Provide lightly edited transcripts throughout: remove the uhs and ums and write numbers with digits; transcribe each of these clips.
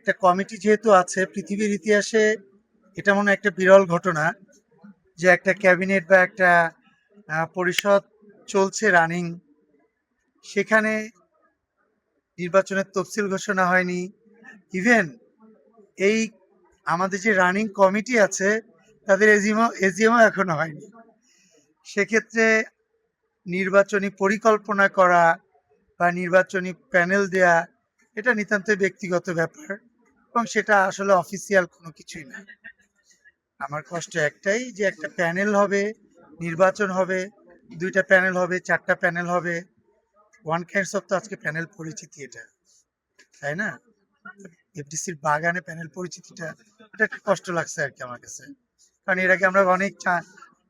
একটা কমিটি যেহেতু আছে, পৃথিবীর ইতিহাসে এটা মনে হয় একটা বিরল ঘটনা যে একটা ক্যাবিনেট বা একটা পরিষদ চলছে রানিং, সেখানে নির্বাচনের তফসিল ঘোষণা হয়নি। ইভেন এই আমাদের যে রানিং কমিটি আছে তাদের এজিএমও এখনো হয়নি। সেক্ষেত্রে নির্বাচনী পরিকল্পনা করা বা নির্বাচনী প্যানেল দেয়া এটা নিতান্তই ব্যক্তিগত ব্যাপার, এবং সেটা আসলে অফিসিয়াল কোনো কিছুই না। আমার কষ্ট একটাই যে একটা প্যানেল হবে, নির্বাচন হবে, 2টা প্যানেল হবে, 4টা প্যানেল হবে, ওয়ান কাইন্ডস অফ তো আজকে প্যানেল পরিচিতি এটা, তাই না? এফডিসির বাগানে প্যানেল পরিচিতিটা, এটা একটা কষ্ট লাগছে আর কি আমার কাছে। কারণ এর আগে আমরা অনেক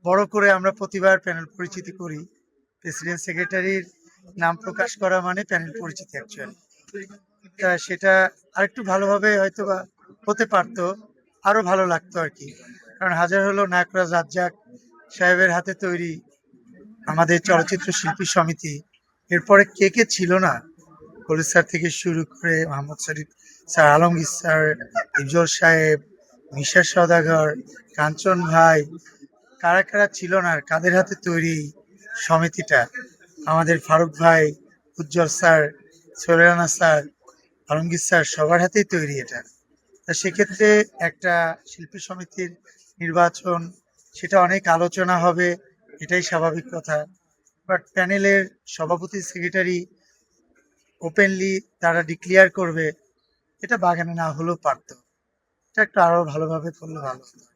বড় করে আমরা প্রতিবার প্যানেল পরিচিতি করি। প্রেসিডেন্ট সেক্রেটারির নাম প্রকাশ করা মানে প্যানেল পরিচিতি অ্যাকচুয়ালি। তা সেটা আরেকটু ভালোভাবে হয়তো বা হতে পারতো, আরো ভালো লাগতো আর কি। কারণ হাজার হলো নায়করাজ রাজ্জাক সাহেবের হাতে তৈরি আমাদের চলচ্চিত্র শিল্পী সমিতি, এরপরে কে কে ছিল না, খলিল স্যার থেকে শুরু করে মোহাম্মদ শরীফ স্যার, আলমগীর স্যার, ইফজল সাহেব, মিশা সওদাগর, কাঞ্চন ভাই, কারা কারা ছিল না, আর কাদের হাতে তৈরি সমিতিটা। আমাদের ফারুক ভাই, উজ্জ্বল স্যার, সোলেরানা স্যার, আলমগীর স্যার, সবার হাতেই তৈরি এটা। তা সেক্ষেত্রে একটা শিল্পী সমিতির নির্বাচন, সেটা অনেক আলোচনা হবে, এটাই স্বাভাবিক কথা। বাট প্যানেলের সভাপতি সেক্রেটারি ওপেনলি তারা ডিক্লেয়ার করবে, এটা বাগানে না হলেও পারতো। এটা একটু আরো ভালোভাবে করলে ভালো হতো।